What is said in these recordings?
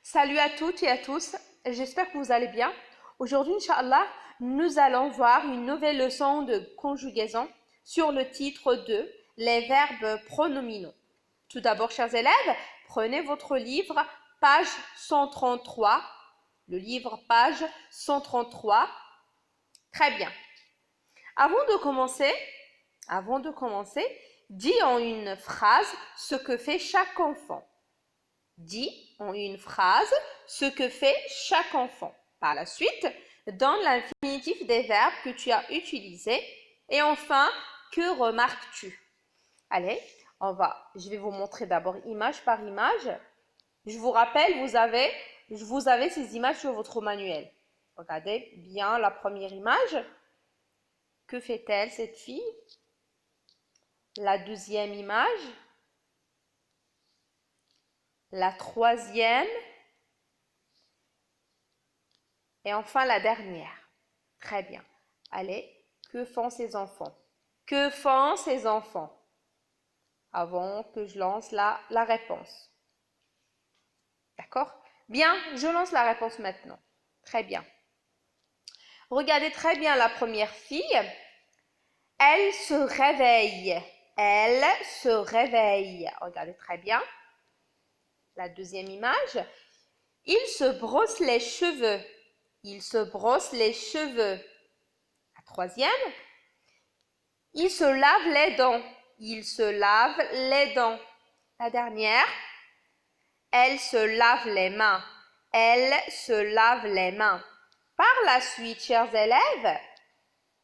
Salut à toutes et à tous, j'espère que vous allez bien. Aujourd'hui, Inch'Allah, nous allons voir une nouvelle leçon de conjugaison sur le titre 2, les verbes pronominaux. Tout d'abord, chers élèves, prenez votre livre, page 133. Le livre, page 133. Très bien. Avant de commencer, dis en une phrase ce que fait chaque enfant. Dis en une phrase ce que fait chaque enfant. Par la suite, donne l'infinitif des verbes que tu as utilisés. Et enfin, que remarques-tu? Allez, je vais vous montrer d'abord image par image. Je vous rappelle, vous avez ces images sur votre manuel. Regardez bien la première image. Que fait-elle, cette fille? La deuxième image. La troisième et enfin la dernière. Très bien. Allez, que font ces enfants? Que font ces enfants? Avant que je lance la réponse. D'accord? Bien, je lance la réponse maintenant. Très bien. Regardez très bien la première fille. Elle se réveille. Elle se réveille. Regardez très bien. La deuxième image. Il se brosse les cheveux. Il se brosse les cheveux. La troisième. Il se lave les dents. Il se lave les dents. La dernière. Elle se lave les mains. Elle se lave les mains. Par la suite, chers élèves,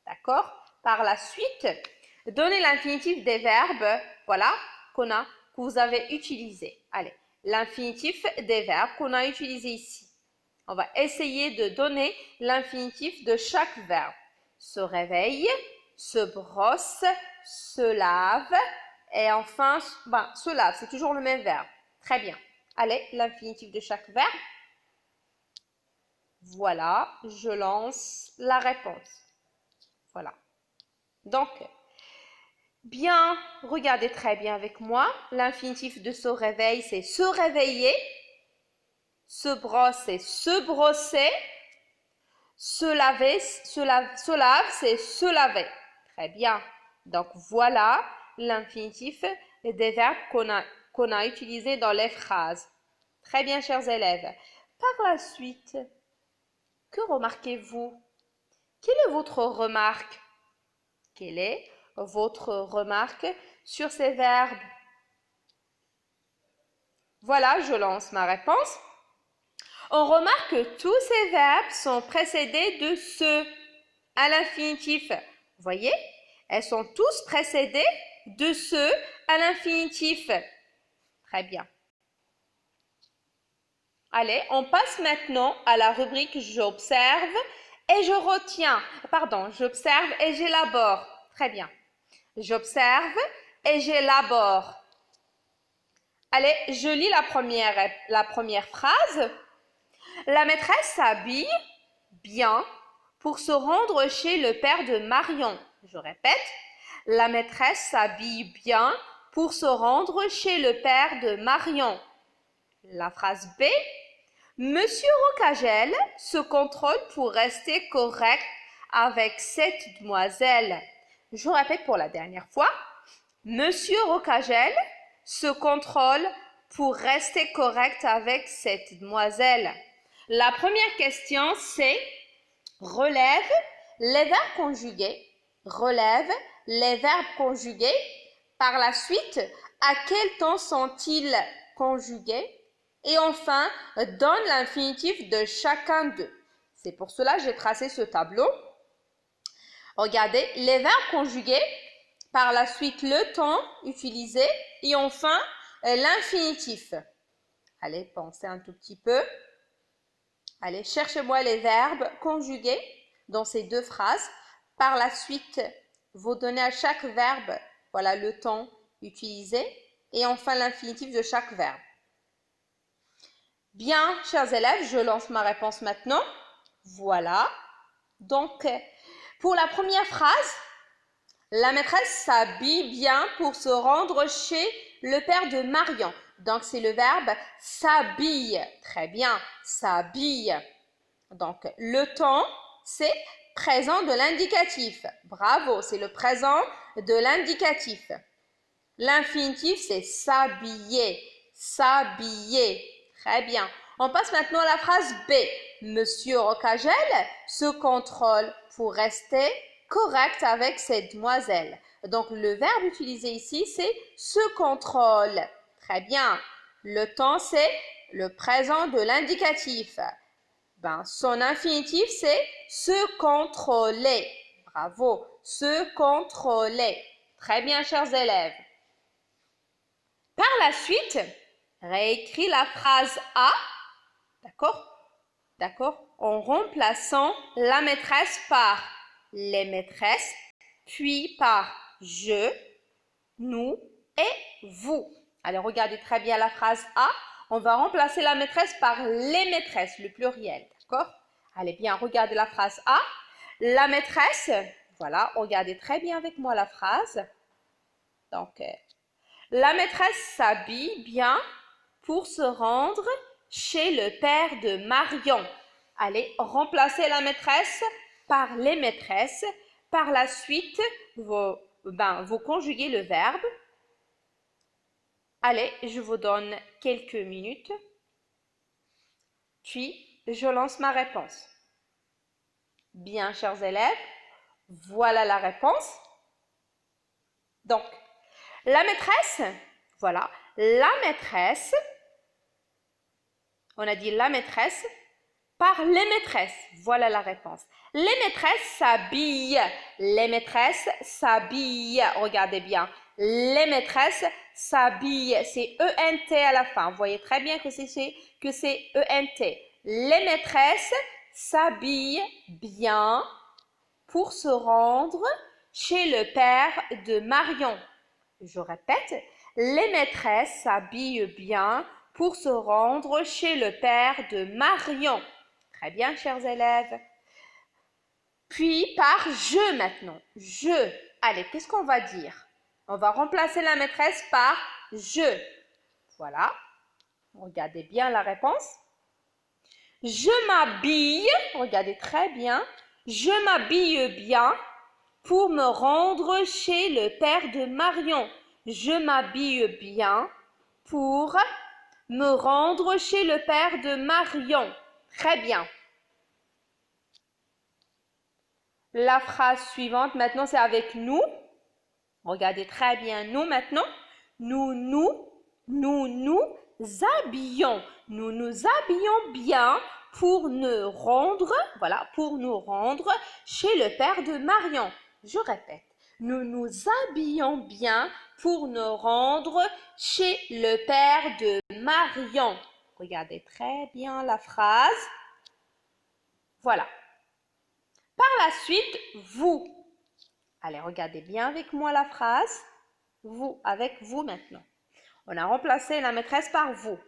d'accord? Par la suite, donnez l'infinitif des verbes, voilà, que vous avez utilisés. Allez, l'infinitif des verbes qu'on a utilisés ici. On va essayer de donner l'infinitif de chaque verbe. Se réveille, se brosse, se lave et enfin, se lave, c'est toujours le même verbe. Très bien. Allez, l'infinitif de chaque verbe. Voilà, je lance la réponse. Voilà. Donc, bien, regardez très bien avec moi. L'infinitif de se réveille, c'est se réveiller. Se brosse, c'est se brosser. Se laver, se lave, c'est se laver. Très bien. Donc, voilà l'infinitif des verbes qu'on a utilisés dans les phrases. Très bien, chers élèves. Par la suite, que remarquez-vous? Quelle est votre remarque? Quelle est votre remarque sur ces verbes? Voilà, je lance ma réponse. On remarque que tous ces verbes sont précédés de se à l'infinitif. Vous voyez? Elles sont tous précédées de se à l'infinitif. Très bien. Allez, on passe maintenant à la rubrique j'observe et je retiens. Pardon, j'observe et j'élabore. Très bien. J'observe et j'élabore. Allez, je lis la première phrase. La maîtresse s'habille bien pour se rendre chez le père de Marion. Je répète, la maîtresse s'habille bien pour se rendre chez le père de Marion. La phrase B. Monsieur Rocagel se contrôle pour rester correct avec cette demoiselle. Je répète pour la dernière fois. Monsieur Rocagel se contrôle pour rester correct avec cette demoiselle. La première question, c'est relève les verbes conjugués. Relève les verbes conjugués. Par la suite, à quel temps sont-ils conjugués? Et enfin, donne l'infinitif de chacun d'eux. C'est pour cela que j'ai tracé ce tableau. Regardez, les verbes conjugués, par la suite le temps utilisé et enfin l'infinitif. Allez, pensez un tout petit peu. Allez, cherchez-moi les verbes conjugués dans ces deux phrases. Par la suite, vous donnez à chaque verbe, voilà, le temps utilisé et enfin l'infinitif de chaque verbe. Bien, chers élèves, je lance ma réponse maintenant. Voilà. Donc, pour la première phrase, la maîtresse s'habille bien pour se rendre chez le père de Marion. Donc, c'est le verbe s'habille. Très bien, s'habille. Donc, le temps, c'est présent de l'indicatif. Bravo, c'est le présent de l'indicatif. L'infinitif, c'est s'habiller. S'habiller. Très bien. On passe maintenant à la phrase B. Monsieur Rocagel se contrôle pour rester correct avec cette demoiselle. Donc, le verbe utilisé ici, c'est se contrôle. Très bien. Le temps, c'est le présent de l'indicatif. Son infinitif, c'est se contrôler. Bravo. Se contrôler. Très bien, chers élèves. Par la suite, réécris la phrase A. D'accord? D'accord? En remplaçant la maîtresse par les maîtresses, puis par je, nous et vous. Allez, regardez très bien la phrase A. On va remplacer la maîtresse par les maîtresses, le pluriel. D'accord? Allez bien, regardez la phrase A. La maîtresse, voilà, regardez très bien avec moi la phrase. Donc, la maîtresse s'habille bien pour se rendre chez le père de Marion. Allez, remplacez la maîtresse par les maîtresses. Par la suite, vous conjuguez le verbe. Allez, je vous donne quelques minutes. Puis, je lance ma réponse. Bien, chers élèves, voilà la réponse. Donc, la maîtresse, voilà, la maîtresse, on a dit la maîtresse, par les maîtresses. Voilà la réponse. Les maîtresses s'habillent. Les maîtresses s'habillent. Regardez bien. Les maîtresses s'habillent. C'est ENT à la fin. Vous voyez très bien que c'est ENT. Les maîtresses s'habillent bien pour se rendre chez le père de Marion. Je répète. Les maîtresses s'habillent bien pour se rendre chez le père de Marion. Très bien, chers élèves. Puis, par je maintenant. Je. Allez, qu'est-ce qu'on va dire? On va remplacer la maîtresse par je. Voilà. Regardez bien la réponse. Je m'habille. Regardez très bien. Je m'habille bien pour me rendre chez le père de Marion. Je m'habille bien pour me rendre chez le père de Marion. Très bien. La phrase suivante, maintenant, c'est avec nous. Regardez très bien nous maintenant. Nous habillons. Nous nous habillons bien pour nous rendre, voilà, pour nous rendre chez le père de Marion. Je répète. Nous nous habillons bien pour nous rendre chez le père de Marion. Regardez très bien la phrase. Voilà. Par la suite, vous. Allez, regardez bien avec moi la phrase. Vous, avec vous maintenant. On a remplacé la maîtresse par vous.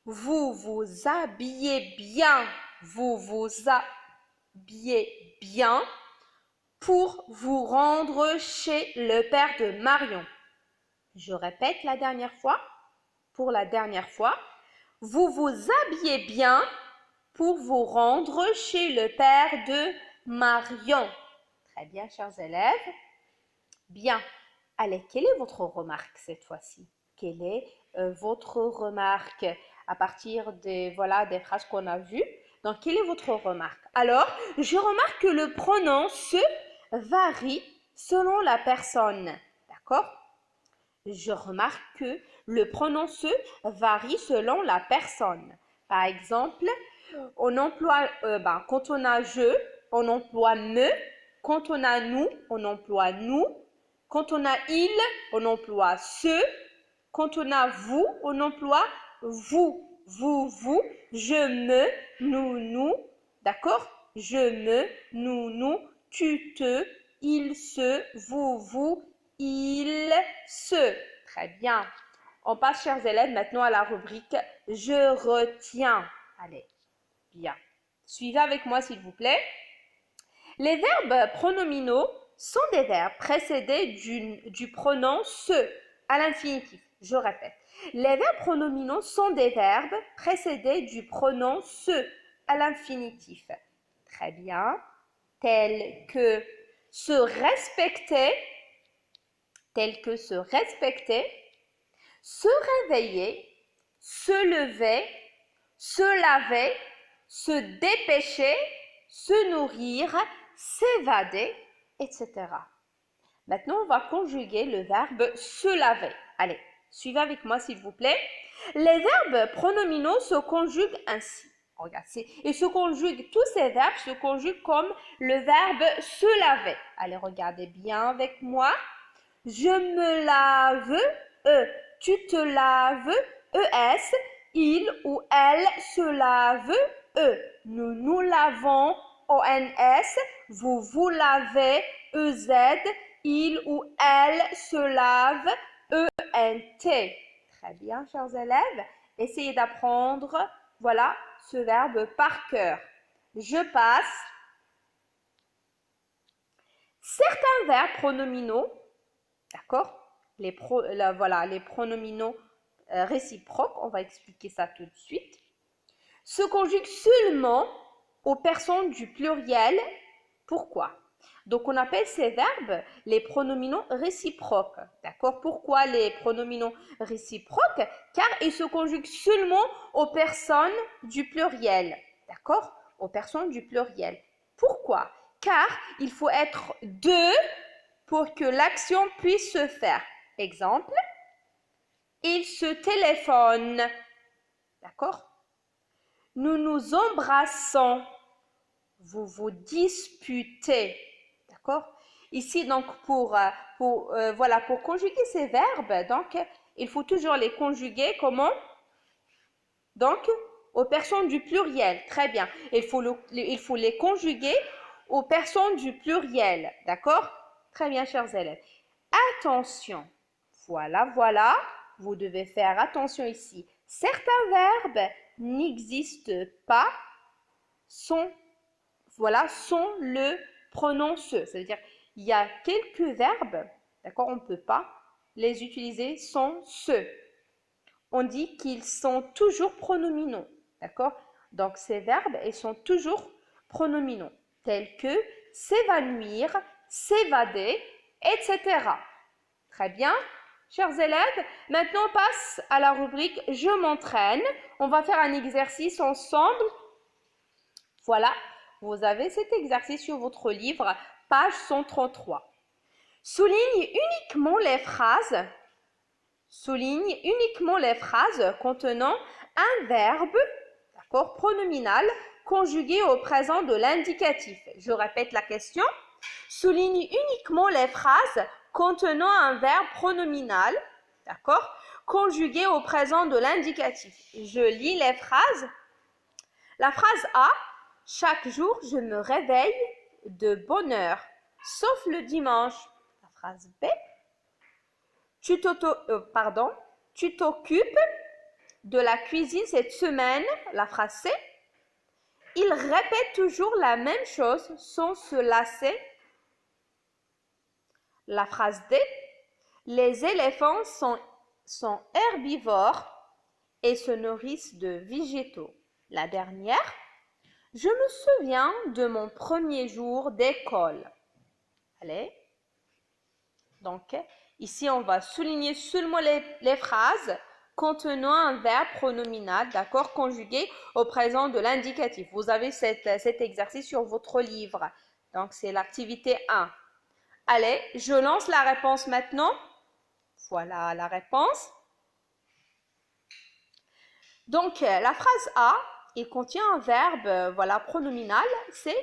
Vous vous habillez bien. Vous vous habillez bien pour vous rendre chez le père de Marion. Je répète la dernière fois. Pour la dernière fois. Vous vous habillez bien pour vous rendre chez le père de Marion. Très bien, chers élèves. Bien. Allez, quelle est votre remarque cette fois-ci? Quelle est votre remarque à partir des phrases qu'on a vues? Donc, quelle est votre remarque? Alors, je remarque que le pronom se varie selon la personne. D'accord? Je remarque que le pronom se varie selon la personne. Par exemple, on emploie, quand on a je, on emploie me. Quand on a nous, on emploie nous. Quand on a il, on emploie ce. Quand on a vous, on emploie vous. Vous. Je me, nous. D'accord? Je me, nous. Tu te, il se, vous, il se. Très bien. On passe, chers élèves, maintenant à la rubrique « Je retiens ». Allez, bien. Suivez avec moi, s'il vous plaît. Les verbes pronominaux sont des verbes précédés du pronom « se » à l'infinitif. Je répète. Les verbes pronominaux sont des verbes précédés du pronom se à l'infinitif. Très bien. Tels que se respecter, se réveiller, se lever, se laver, se dépêcher, se nourrir, s'évader, etc. Maintenant, on va conjuguer le verbe se laver. Allez, suivez avec moi s'il vous plaît. Les verbes pronominaux se conjuguent ainsi. Regarde, tous ces verbes se conjuguent comme le verbe se laver. Allez, regardez bien avec moi. Je me lave, tu te laves, ES, il ou elle se lave, nous nous lavons, ONS, vous vous lavez, EZ, il ou elle se lave, ENT. Très bien, chers élèves. Essayez d'apprendre, voilà, ce verbe par cœur. Je passe. Certains verbes pronominaux, d'accord, les pronominaux réciproques, on va expliquer ça tout de suite, se conjuguent seulement aux personnes du pluriel. Pourquoi? Donc, on appelle ces verbes les pronominaux réciproques. D'accord? Pourquoi les pronominaux réciproques? Car ils se conjuguent seulement aux personnes du pluriel. D'accord? Aux personnes du pluriel. Pourquoi? Car il faut être deux pour que l'action puisse se faire. Exemple, il se téléphone. D'accord? Nous nous embrassons. Vous vous disputez. D'accord? Ici, donc, pour conjuguer ces verbes, donc, il faut toujours les conjuguer comment? Donc, aux personnes du pluriel. Très bien. Il faut les conjuguer aux personnes du pluriel. D'accord? Très bien, chers élèves. Attention. Voilà. Vous devez faire attention ici. Certains verbes n'existent pas sans le pronom se. Ça veut dire il y a quelques verbes, d'accord, on ne peut pas les utiliser sans se. On dit qu'ils sont toujours pronominaux, d'accord? Donc ces verbes, ils sont toujours pronominaux, tels que s'évanouir, s'évader, etc. Très bien, chers élèves. Maintenant, on passe à la rubrique « Je m'entraîne ». On va faire un exercice ensemble. Voilà. Vous avez cet exercice sur votre livre, page 133. Souligne uniquement les phrases contenant un verbe, d'accord, pronominal, conjugué au présent de l'indicatif. Je répète la question. Souligne uniquement les phrases contenant un verbe pronominal, d'accord, conjugué au présent de l'indicatif. Je lis les phrases. La phrase A. Chaque jour, je me réveille de bonne heure, sauf le dimanche. La phrase B. Tu t'occupes de la cuisine cette semaine. La phrase C. Il répète toujours la même chose sans se lasser. La phrase D. Les éléphants sont herbivores et se nourrissent de végétaux. La dernière. Je me souviens de mon premier jour d'école. Allez. Donc, ici, on va souligner seulement les phrases contenant un verbe pronominal, d'accord, conjugué au présent de l'indicatif. Vous avez cet exercice sur votre livre. Donc, c'est l'activité 1. Allez, je lance la réponse maintenant. Voilà la réponse. Donc, la phrase A, il contient un verbe pronominal, c'est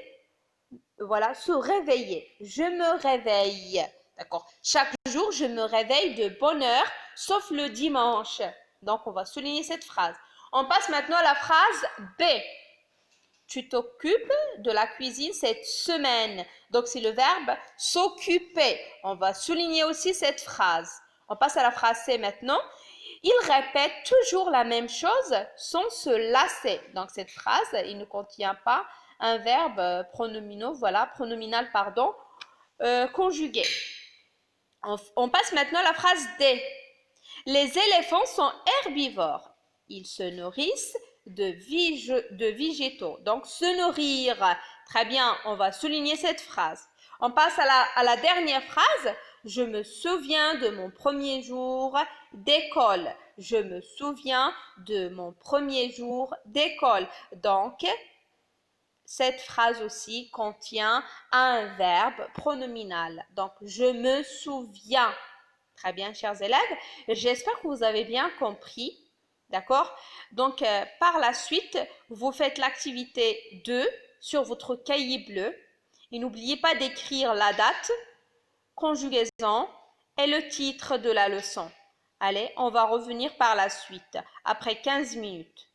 se réveiller. Je me réveille. D'accord. Chaque jour, je me réveille de bonne heure, sauf le dimanche. Donc, on va souligner cette phrase. On passe maintenant à la phrase B. Tu t'occupes de la cuisine cette semaine. Donc, c'est le verbe s'occuper. On va souligner aussi cette phrase. On passe à la phrase C maintenant. Il répète toujours la même chose sans se lasser. Donc, cette phrase, il ne contient pas un verbe pronominal, conjugué. On passe maintenant à la phrase D. Les éléphants sont herbivores. Ils se nourrissent de végétaux. Donc, se nourrir. Très bien, on va souligner cette phrase. On passe à la dernière phrase. Je me souviens de mon premier jour d'école. Je me souviens de mon premier jour d'école. Donc, cette phrase aussi contient un verbe pronominal. Donc, je me souviens. Très bien, chers élèves. J'espère que vous avez bien compris. D'accord? Donc, par la suite, vous faites l'activité 2 sur votre cahier bleu. Et n'oubliez pas d'écrire la date, conjugaison et le titre de la leçon. Allez, on va revenir par la suite, après 15 minutes.